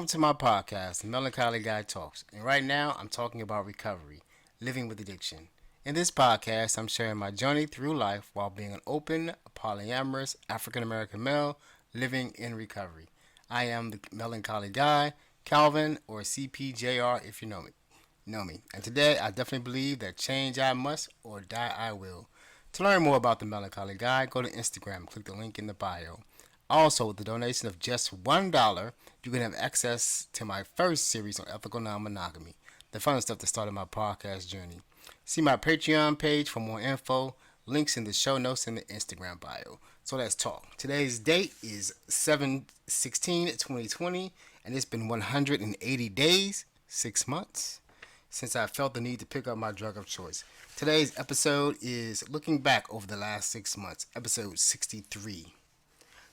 to my podcast, The Melancholy Guy Talks. And right now, I'm talking about recovery, living with addiction. In this podcast, I'm sharing my journey through life while being an open, polyamorous African American male living in recovery. I am the Melancholy Guy, Calvin, or CPJR if you know me. And today, I definitely believe that change I must or die I will. To learn more about the Melancholy Guy, go to Instagram, click the link in the bio. Also, with the donation of just $1, you can have access to my first series on ethical non-monogamy, the fun stuff that started my podcast journey. See my Patreon page for more info, links in the show notes and the Instagram bio. So let's talk. Today's date is 7/16/2020, and it's been 180 days, 6 months, since I felt the need to pick up my drug of choice. Today's episode is looking back over the last 6 months, episode 63.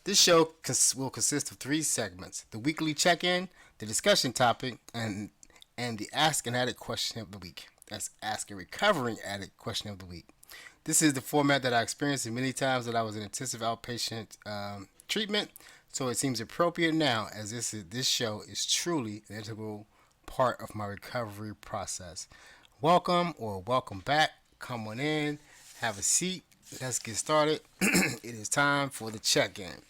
This show will consist of 3 segments: the weekly check-in, the discussion topic, and the Ask an Addict question of the week. That's Ask a Recovering Addict question of the week. This is the format that I experienced many times that I was in intensive outpatient treatment, so it seems appropriate now as this show is truly an integral part of my recovery process. Welcome or welcome back. Come on in, have a seat. Let's get started. It is time for the check-in.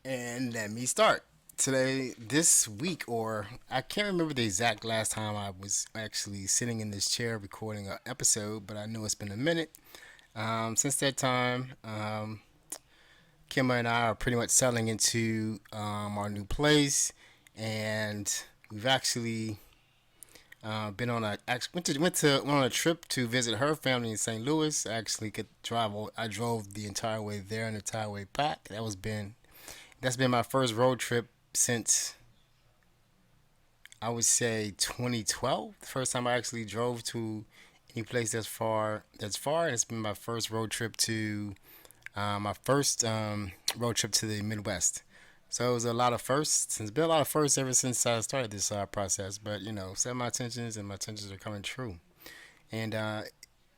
And let me start. This week, or I can't remember the exact last time I was actually sitting in this chair recording an episode, but I know it's been a minute. Since that time, Kimma and I are pretty much settling into our new place, and we've actually been on went on a trip to visit her family in St. Louis. I actually could drive. I drove the entire way there and the entire way back. That's been my first road trip since, I would say, 2012. The first time I actually drove to any place that's far. And it's been my first road trip to road trip to the Midwest. So it was a lot of firsts. It's been a lot of firsts ever since I started this process. But set my intentions, and my intentions are coming true. And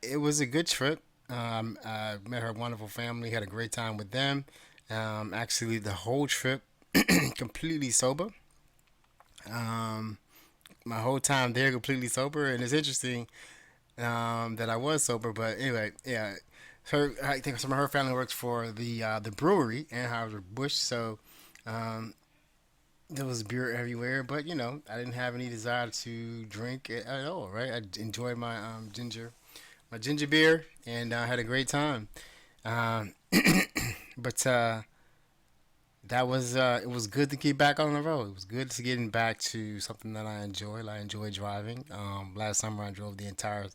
it was a good trip. I met her wonderful family. Had a great time with them. Actually, the whole trip completely sober. Um, my whole time there completely sober, and it's interesting that I was sober. But anyway, yeah, I think some of her family works for the brewery Anheuser Busch, so um, there was beer everywhere. But I didn't have any desire to drink it at all. Right, I enjoyed my ginger beer, and I had a great time. Um, but that was it was good to get back on the road. It was good to getting back to something that I enjoy. I enjoy driving. Last summer I drove the entire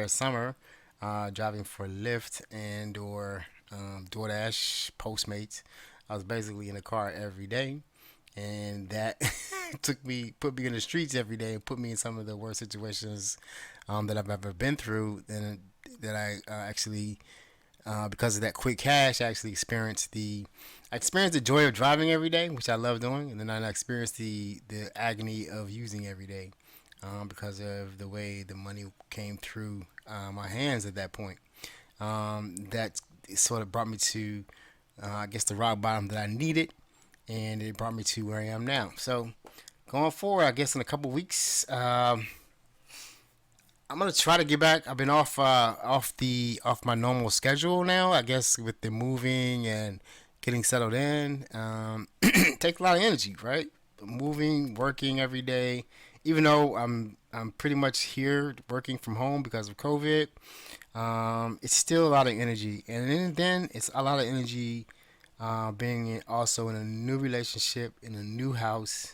summer, driving for Lyft and or DoorDash, Postmates. I was basically in the car every day, and that put me in the streets every day, and put me in some of the worst situations that I've ever been through. And that I actually because of that quick cash, I experienced the joy of driving every day, which I love doing, and then I experienced the agony of using every day, because of the way the money came through my hands at that point. That sort of brought me to, I guess, the rock bottom that I needed, and it brought me to where I am now. So going forward, I guess in a couple weeks, I'm gonna try to get back. I've been off my normal schedule now. I guess with the moving and getting settled in, takes a lot of energy, right? Moving, working every day. Even though I'm pretty much here working from home because of COVID, it's still a lot of energy, and then it's a lot of energy also in a new relationship, in a new house,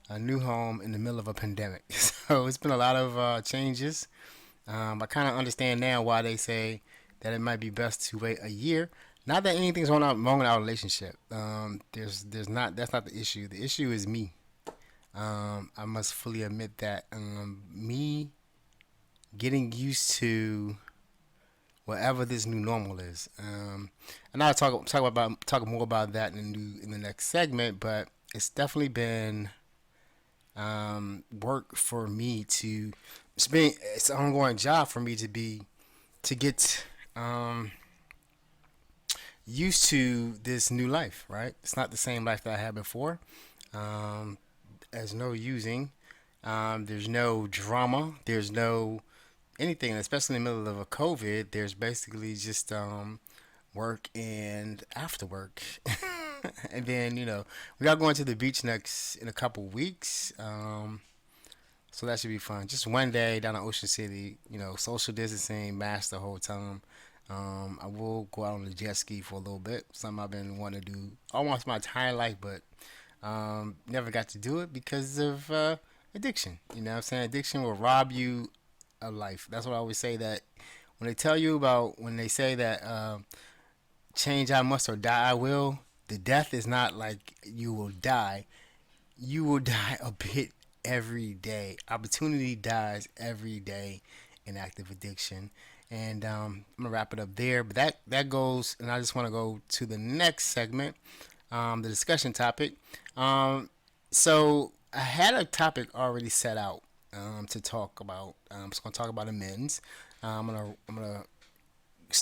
a new home in the middle of a pandemic. So it's been a lot of changes. I kind of understand now why they say that it might be best to wait a year. Not that anything's wrong with our relationship. There's not That's not the issue. The issue is me. I must fully admit that me getting used to whatever this new normal is. And I'll talk more about that in the next segment. But it's definitely been work for me to it's an ongoing job for me to get used to this new life, right? It's not the same life that I had before. Um, there's no using. There's no drama. There's no anything, especially in the middle of a COVID. There's basically just work and after work. And then, we are going to the beach next in a couple weeks. So that should be fun. Just one day down in Ocean City, social distancing, mask the whole time. I will go out on the jet ski for a little bit. Something I've been wanting to do almost my entire life, but never got to do it because of addiction. You know what I'm saying? Addiction will rob you of life. That's what I always say, that when they tell you about, when they say that change I must or die I will, the death is not like you will die. You will die a bit every day. Opportunity dies every day in active addiction. And I'm gonna wrap it up there. But that goes, and I just want to go to the next segment, the discussion topic. Um, so I had a topic already set out to talk about. I'm just gonna talk about amends. I'm gonna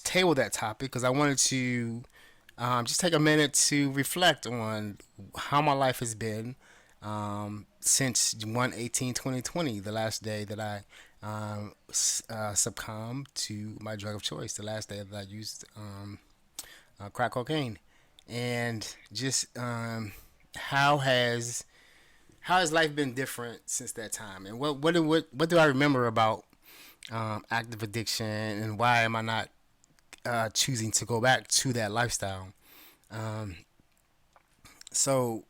table that topic because I wanted to just take a minute to reflect on how my life has been since 1/18/2020, the last day that I succumbed to my drug of choice, the last day that I used crack cocaine, and just how has how has life been different since that time, and what do I remember about active addiction, and why am I not choosing to go back to that lifestyle? Um, so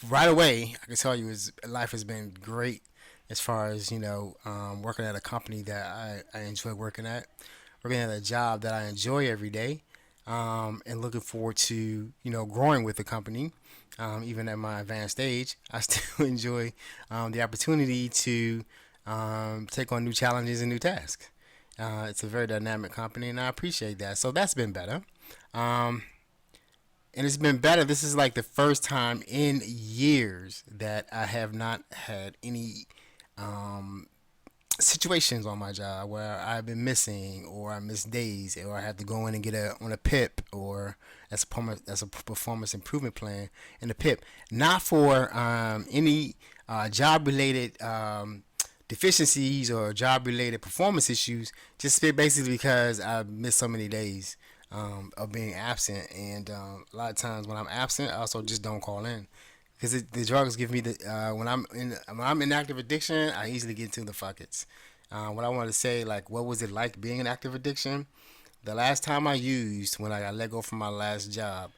right away, I can tell you, is life has been great as far as working at a company that I enjoy working at, working at a job that I enjoy every day, and looking forward to growing with the company. Even at my advanced age, I still enjoy the opportunity to take on new challenges and new tasks. It's a very dynamic company, and I appreciate that. So that's been better. Um, and it's been better. This is like the first time in years that I have not had any situations on my job where I've been missing, or I miss days, or I have to go in and get a on a PIP, or as a performance improvement plan in the PIP, not for any job related deficiencies or job related performance issues, just basically because I missed so many days of being absent. And a lot of times when I'm absent, I also just don't call in because the drugs give me the when I'm in active addiction, I easily get into the buckets. What I want to say, like, what was it like being in active addiction? The last time I used, when I got let go from my last job,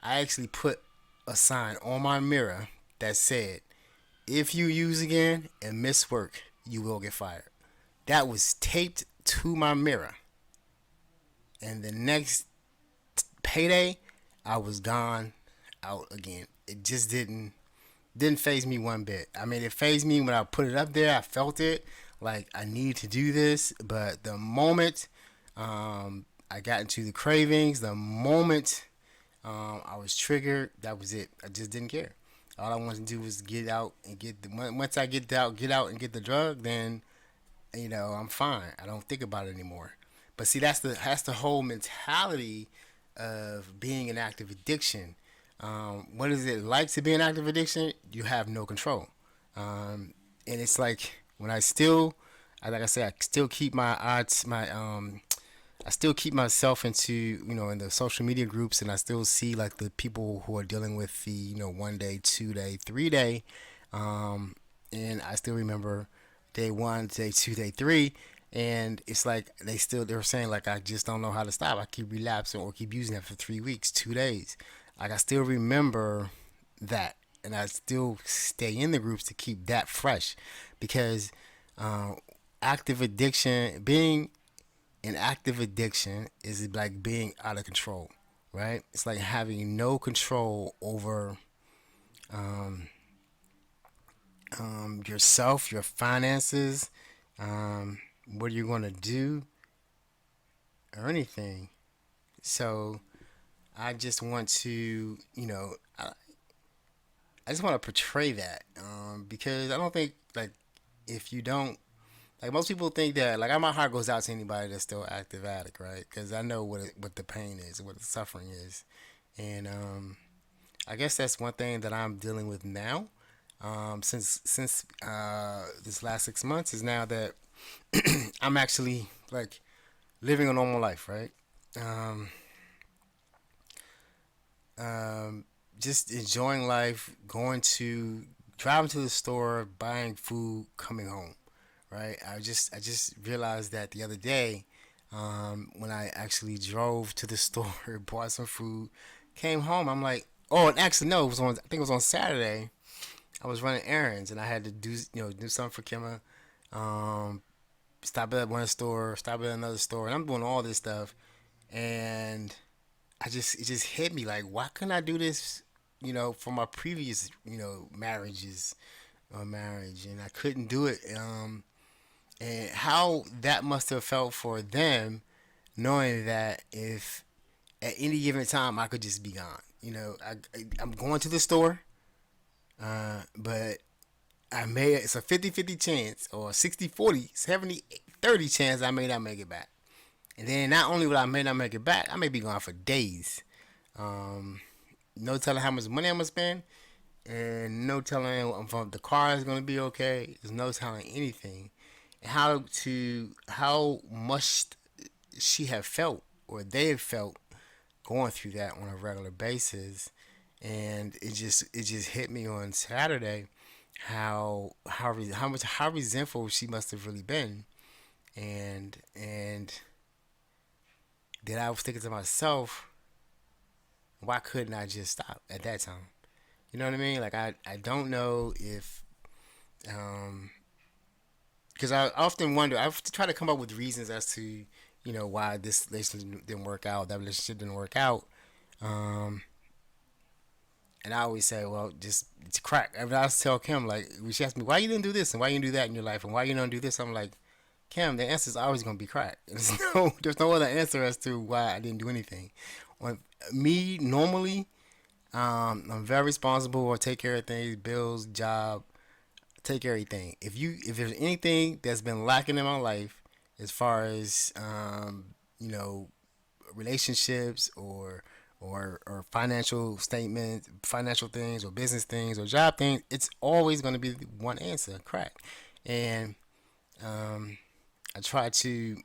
I actually put a sign on my mirror that said, "If you use again and miss work, you will get fired." That was taped to my mirror, and the next payday, I was gone out again. It just didn't phase me one bit. I mean, it phased me when I put it up there. I felt it, like I need to do this. But the moment I got into the cravings, the moment I was triggered, that was it. I just didn't care. All I wanted to do was get out and get the. Once I get out and get the drug, then I'm fine. I don't think about it anymore. But see, that's the whole mentality of being an active addiction. What is it like to be an active addiction? You have no control, and it's like when like I said, I still keep my odds, I still keep myself into in the social media groups, and I still see like the people who are dealing with the 1 day, 2 day, 3 day, and I still remember day one, day two, day three, and it's like they're saying like I just don't know how to stop. I keep relapsing or keep using it for 3 weeks, 2 days. Like I still remember that, and I still stay in the groups to keep that fresh because uh, active addiction, being an active addiction, is like being out of control, right? It's like having no control over yourself, your finances, what you're going to do, or anything. So I just want to, I just want to portray that because I don't think like if you don't Like most people think that, like my heart goes out to anybody that's still active addict, right? Because I know what the pain is, what the suffering is, and I guess that's one thing that I'm dealing with now. Since this last 6 months is now that I'm actually like living a normal life, right? Um, um, just enjoying life, driving to the store, buying food, coming home, right? I just realized that the other day, when I actually drove to the store, bought some food, came home. I'm like, oh, and actually no, it was on. I think it was on Saturday. I was running errands and I had to do something for Kimma. Um, Stop at one store, stop at another store, and I'm doing all this stuff. And it just hit me like, why couldn't I do this? For my previous marriages or marriage, and I couldn't do it. And how that must have felt for them, knowing that if at any given time I could just be gone. I'm going to the store, but I may it's a 50-50 chance or 60-40, 70-30 chance I may not make it back. And then not only will I may not make it back, I may be gone for days. Um, no telling how much money I'm gonna spend, and no telling if the car is gonna be okay. There's no telling anything. And how much she have felt or they have felt going through that on a regular basis. And it just hit me on Saturday how resentful she must have really been, and then I was thinking to myself, why couldn't I just stop at that time? You know what I mean? Like I don't know if um because I often wonder. I've tried to come up with reasons as to why this relationship didn't work out, that relationship didn't work out. Um, and I always say, well, just it's crack. I mean, I tell Kim like, when she asks me why you didn't do this and why you didn't do that in your life and why you don't do this, I'm like, Kim, the answer is always gonna be crack. There's no other answer as to why I didn't do anything. On me normally, I'm very responsible. I take care of things, bills, job, take care of everything. If there's anything that's been lacking in my life, as far as you know relationships or financial statements, financial things, or business things, or job things, it's always going to be one answer: crack. And um, I try to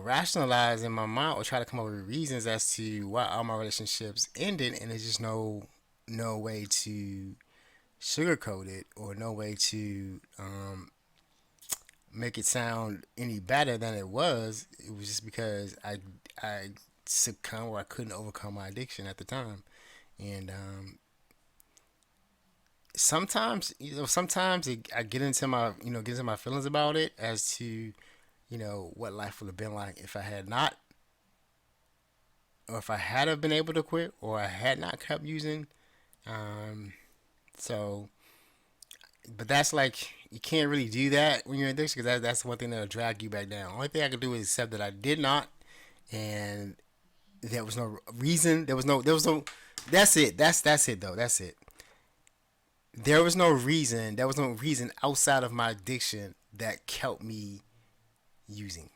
rationalize in my mind or try to come up with reasons as to why all my relationships ended, and there's just no way to sugarcoat it or no way to make it sound any better than it was. It was just because I succumbed or I couldn't overcome my addiction at the time. And sometimes I get into my feelings about it as to what life would have been like if I had not, or if I had have been able to quit, or I had not kept using. Um, so, but that's like you can't really do that when you're in addiction because that's one thing that'll drag you back down. Only thing I can do is accept that I did not, and there was no reason. There was no. That's it. That's it though. That's it. There was no reason. There was no reason outside of my addiction that kept me using.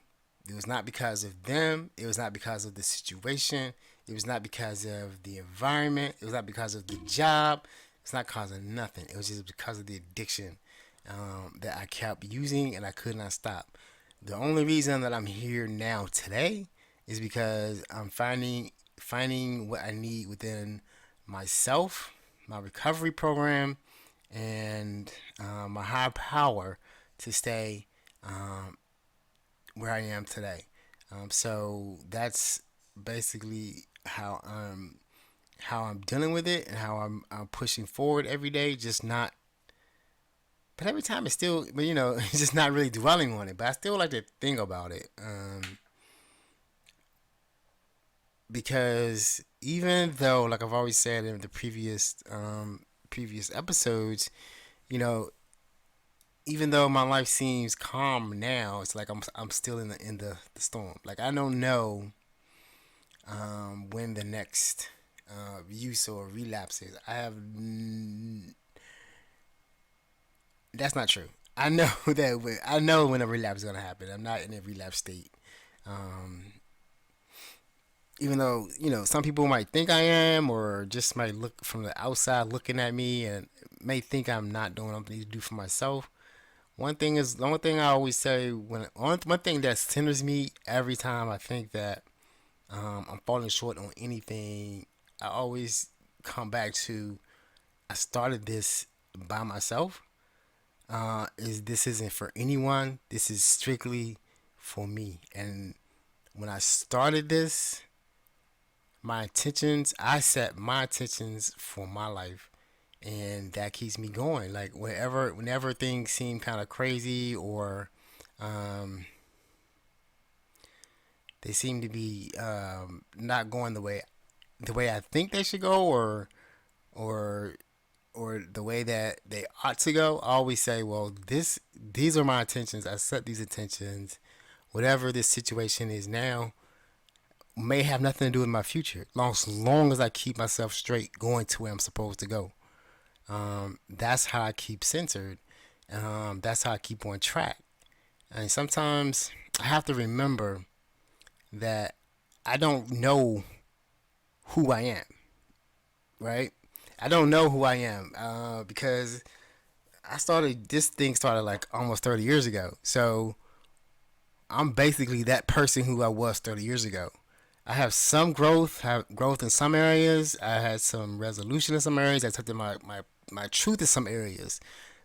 It was not because of them. It was not because of the situation. It was not because of the environment. It was not because of the job. It's not because of nothing. It was just because of the addiction that I kept using and I could not stop. The only reason that I'm here now today is because I'm finding what I need within myself, my recovery program, and my high power to stay um, where I am today. So that's basically how I'm dealing with it and how I'm pushing forward every day. Just not, but every time it's still, but it's just not really dwelling on it. But I still like to think about it because even though, like I've always said in the previous episodes, you know, even though my life seems calm now, it's like I'm still in the storm. Like I don't know when the next use or relapse is. That's not true. I know I know when a relapse is gonna happen. I'm not in a relapse state. Um, Even though some people might think I am, or just might look from the outside looking at me and may think I'm not doing what I need to do for myself. One thing is the only thing I always say one thing that centers me every time I think that I'm falling short on anything. I always come back to I started this by myself. Is this isn't for anyone. This is strictly for me. And when I started this, I set my intentions for my life, and that keeps me going. Like whenever things seem kind of crazy, or um, they seem to be not going the way I think they should go, or or the way that they ought to go, I always say, well, these are my intentions. I set these intentions. Whatever this situation is now may have nothing to do with my future. Long as I keep myself straight, going to where I'm supposed to go. That's how I keep centered. That's how I keep on track. And sometimes I have to remember that I don't know who I am, right? I don't know who I am because this thing started like almost 30 years ago. So I'm basically that person who I was 30 years ago. I have growth in some areas. I had some resolution in some areas. I took to my truth in some areas.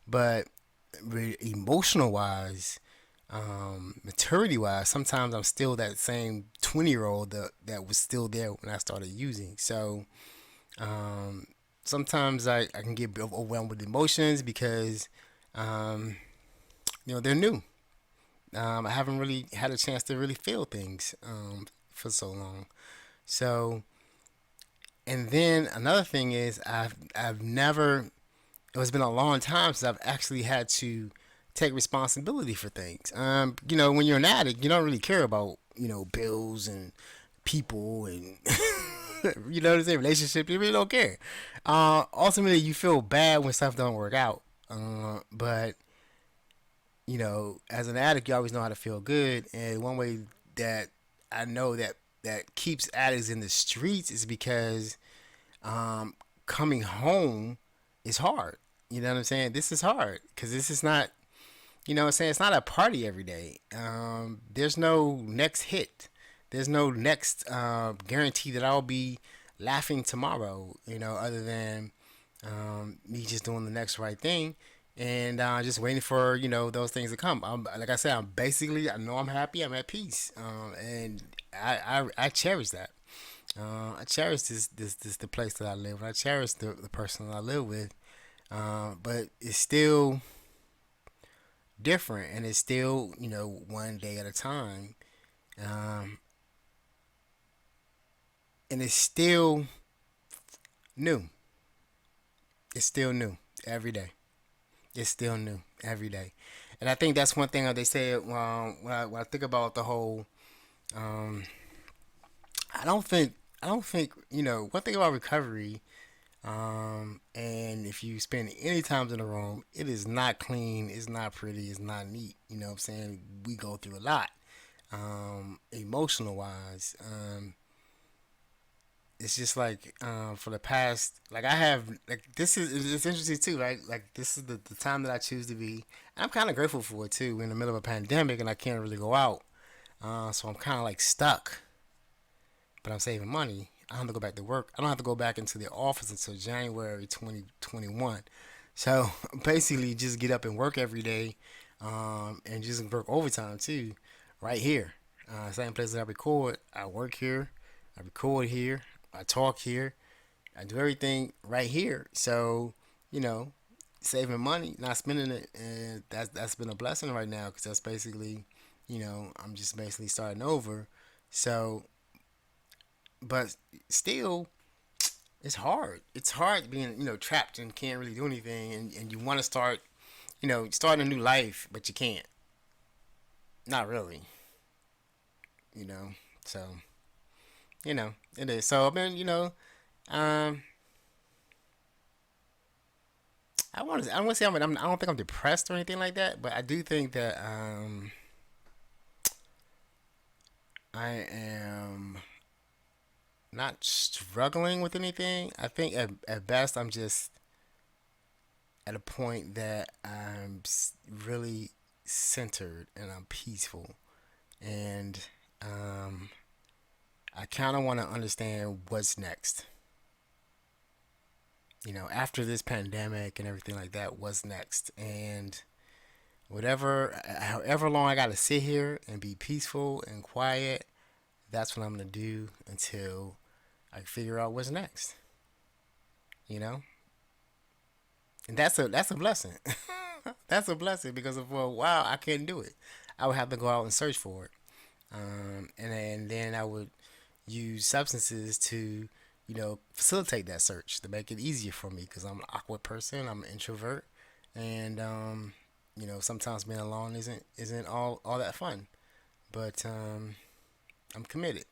But emotional wise, maturity wise, sometimes I'm still that same 20-year-old that was still there when I started using. So um, sometimes I can get overwhelmed with emotions because um, they're new. I haven't really had a chance to really feel things for so long. So, and then another thing is I've never. It's been a long time since I've actually had to take responsibility for things. When you're an addict, you don't really care about bills and people and what I'm saying, relationship. You really don't care. Ultimately, you feel bad when stuff don't work out. But as an addict, you always know how to feel good. And one way that I know that keeps addicts in the streets is because um, coming home is hard. You know what I'm saying? This is hard because this is not, what I'm saying? It's not a party every day. There's no next hit. There's no next guarantee that I'll be laughing tomorrow, other than me just doing the next right thing and just waiting for those things to come. Like I said, I know I'm happy, I'm at peace, and I cherish that. I cherish this the place that I live. I cherish the person that I live with. But it's still different, and it's still one day at a time, um, and it's still new. It's still new every day. It's still new every day, and I think that's one thing that they say. When I think about the whole, um, I don't think I don't think one thing about recovery. And if you spend any time in the room, it is not clean, it's not pretty, it's not neat. You know what I'm saying? We go through a lot, emotional wise. It's just like for the past, like I have, like this is it's interesting too, right? Like this is the time that I choose to be. And I'm kind of grateful for it too. We're in the middle of a pandemic and I can't really go out, so I'm kind of like stuck. But I'm saving money. I don't have to go back to work. I don't have to go back into the office until January 2021. So basically, just get up and work every day, and just work overtime too, right here. Same place that I record. I work here. I record here. I talk here. I do everything right here. So you know, saving money, not spending it, and that's been a blessing right now because that's basically, I'm just basically starting over. So but still it's hard. It's hard being trapped and can't really do anything, and you want to start starting a new life, but you can't. Not really. you know so it is. So I mean, um I want to say I don't think I'm depressed or anything like that, but I do think that I am not struggling with anything. I think at best I'm just at a point that really centered and I'm peaceful, and um, I kind of want to understand what's next. After this pandemic and everything like that, what's next? And however long I got to sit here and be peaceful and quiet, that's what I'm gonna do until I figure out what's next. You know, and that's a blessing. That's a blessing because for a while I couldn't do it. I would have to go out and search for it, and then I would use substances to, facilitate that search to make it easier for me because I'm an awkward person. I'm an introvert, and sometimes being alone isn't all that fun. But I'm committed.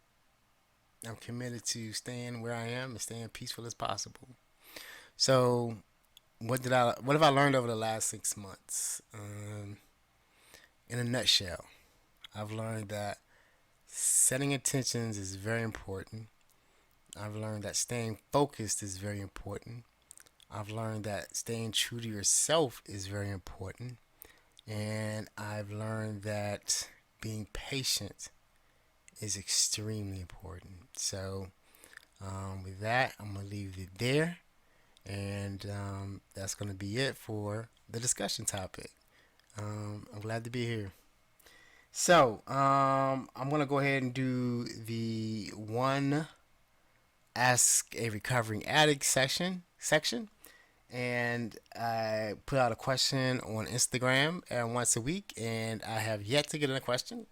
I'm committed to staying where I am and staying peaceful as possible. So, what have I learned over the last 6 months? In a nutshell, I've learned that setting intentions is very important. I've learned that staying focused is very important. I've learned that staying true to yourself is very important. And I've learned that being patient is extremely important. So, with that, I'm going to leave it there. And that's going to be it for the discussion topic. I'm glad to be here. So, I'm going to go ahead and do the one Ask a Recovering Addict section. And I put out a question on Instagram once a week, and I have yet to get a question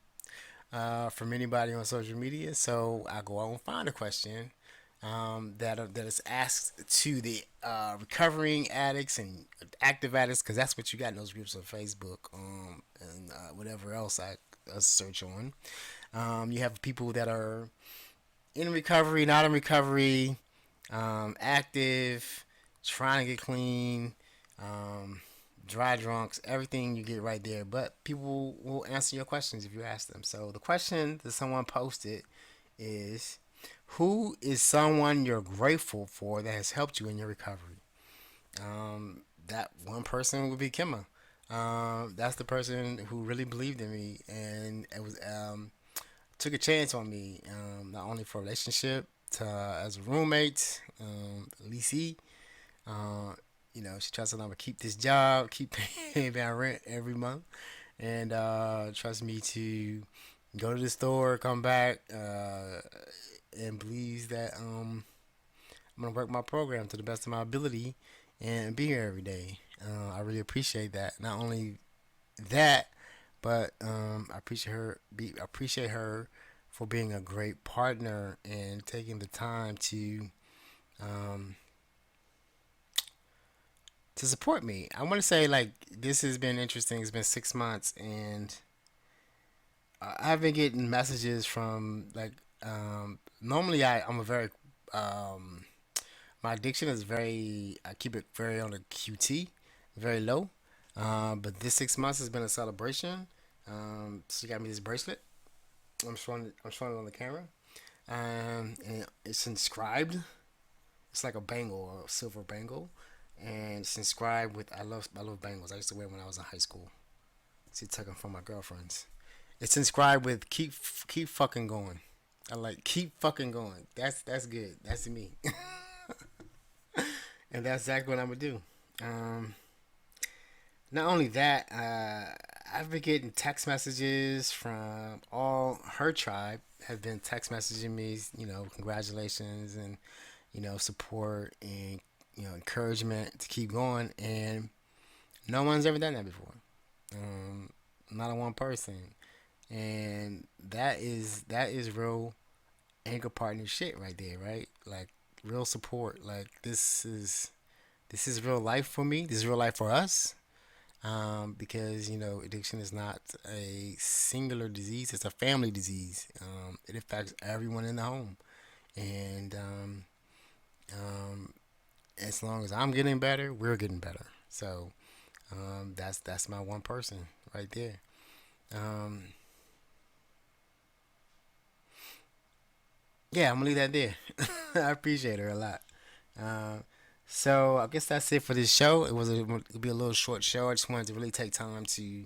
from anybody on social media. So I go out and find a question that is asked to the recovering addicts and active addicts, because that's what you got in those groups on Facebook, and whatever else I search on. You have people that are in recovery, not in recovery, active, trying to get clean, um, dry drunks, everything you get right there. But people will answer your questions if you ask them. So the question that someone posted is, who is someone you're grateful for that has helped you in your recovery? That one person would be Kimma. That's the person who really believed in me, and it was took a chance on me, not only for a relationship, to, as a roommate, leasee. Uh, she trusted I'm gonna keep this job, keep paying my rent every month, and trust me to go to the store, come back, and believes that I'm gonna work my program to the best of my ability and be here every day. I really appreciate that. Not only that, but I appreciate her for being a great partner and taking the time um, to support me. I want to say like this has been interesting. It's been 6 months, and I've been getting messages from like normally I'm a very um, my addiction is very, I keep it very on the QT, very low. But this 6 months has been a celebration. She got me this bracelet. I'm showing it on the camera. And it's inscribed. It's like a bangle, a silver bangle, and it's inscribed with I love bangles. I used to wear them when I was in high school. See, took them from my girlfriends. It's inscribed with keep fucking going. I like keep fucking going. That's good. That's me. And that's exactly what I'm gonna do. Um, Not only that, I've been getting text messages from all her tribe. Have been text messaging me, congratulations and support and encouragement to keep going. And no one's ever done that before. Um, Not a one person, and that is real anchor partner shit right there, right? Like real support. Like this is real life for me. This is real life for us. Because addiction is not a singular disease; it's a family disease. It affects everyone in the home, and as long as I'm getting better, we're getting better. So that's my one person right there. Um, yeah, I'm gonna leave that there. I appreciate her a lot. Uh, so I guess that's it for this show. It'll be a little short show. I just wanted to really take time to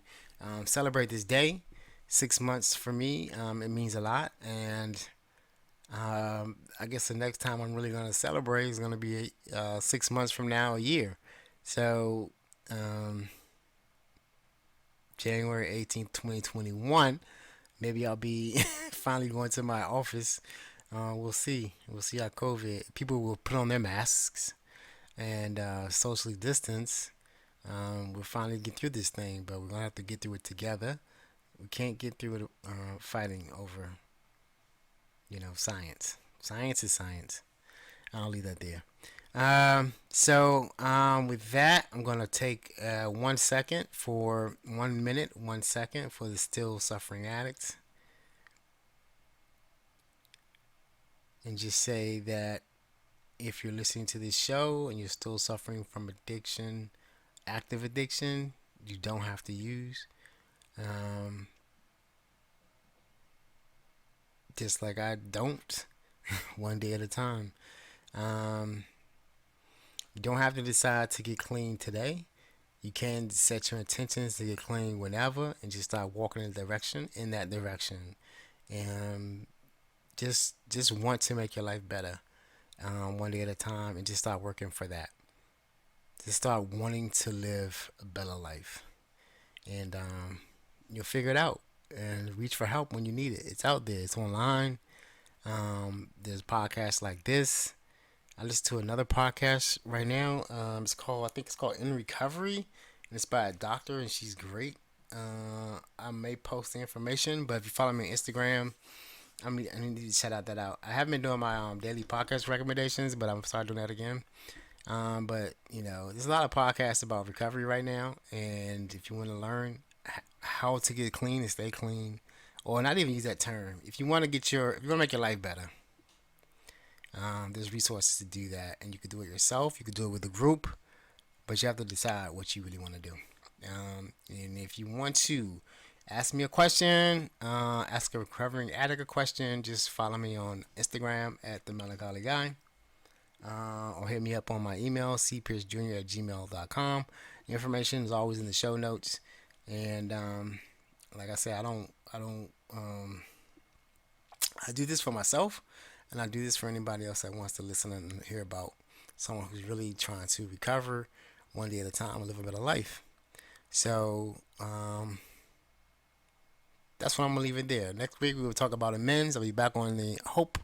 celebrate this day. 6 months for me, it means a lot, and I guess the next time I'm really gonna celebrate is gonna be 6 months from now, a year. So um, January 18th, 2021. Maybe I'll be finally going to my office. We'll see. We'll see how COVID. People will put on their masks and socially distance. We'll finally get through this thing, but we're gonna have to get through it together. We can't get through it fighting over, science. Science is science. I'll leave that there. With that, I'm gonna take 1 second for 1 minute, 1 second for the still suffering addicts, and just say that if you're listening to this show and you're still suffering from addiction, active addiction, you don't have to use. Um, just like I don't, one day at a time. Um, you don't have to decide to get clean today. You can set your intentions to get clean whenever and just start walking in that direction. And just want to make your life better, one day at a time, and just start working for that. Just start wanting to live a better life, and you'll figure it out. And reach for help when you need it. It's out there. It's online. There's podcasts like this. I listen to another podcast right now. I think it's called In Recovery, and it's by a doctor, and she's great. I may post the information, but if you follow me on Instagram, I need to shout out that out. I haven't been doing my daily podcast recommendations, but I'm starting doing that again. But there's a lot of podcasts about recovery right now, and if you want to learn how to get clean and stay clean, or not even use that term, if you want to make your life better, there's resources to do that, and you could do it yourself. You could do it with a group, but you have to decide what you really want to do. And if you want to ask me a question, ask a recovering addict a question, just follow me on Instagram at the Melancholy Guy, or hit me up on my email, cpiercejr@gmail.com. The information is always in the show notes. And like I said, I do this for myself, and I do this for anybody else that wants to listen and hear about someone who's really trying to recover one day at a time and live a better life. So that's what I'm gonna leave it there. Next week we will talk about amends. I'll be back on the hope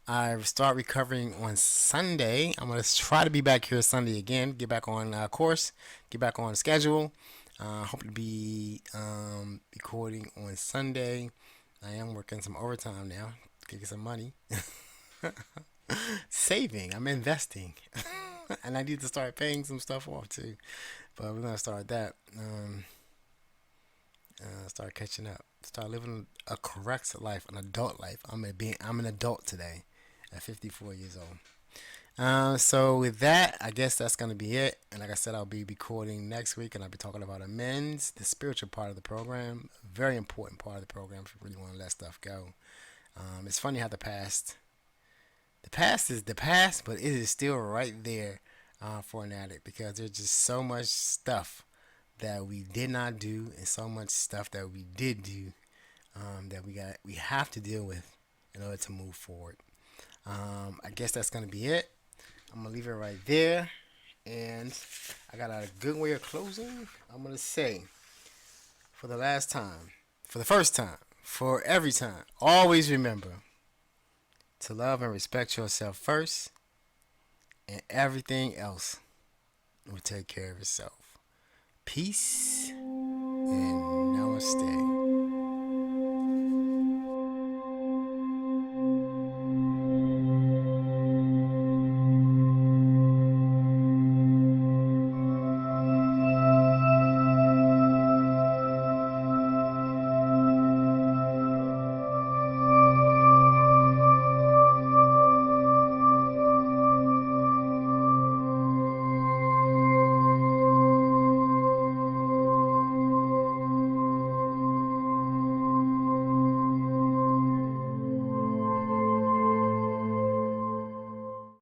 I start recovering on Sunday. I'm gonna try to be back here Sunday again. Get back on course. Get back on schedule. Hope to be recording on Sunday. I am working some overtime now to get some money. Saving. I'm investing, and I need to start paying some stuff off too. But we're gonna start that. Start catching up. Start living a correct life, an adult life. I'm an adult today, at 54 years old. So with that, I guess that's gonna be it. And like I said, I'll be recording next week, and I'll be talking about amends, the spiritual part of the program, a very important part of the program if you really want to let stuff go. It's funny how the past is the past, but it is still right there for an addict, because there's just so much stuff that we did not do, and so much stuff that we did do, that we have to deal with in order to move forward. I guess that's gonna be it. I'm gonna leave it right there, and I got a good way of closing. I'm gonna say, for the last time, for the first time, for every time, always remember to love and respect yourself first, and everything else will take care of itself. Peace and namaste.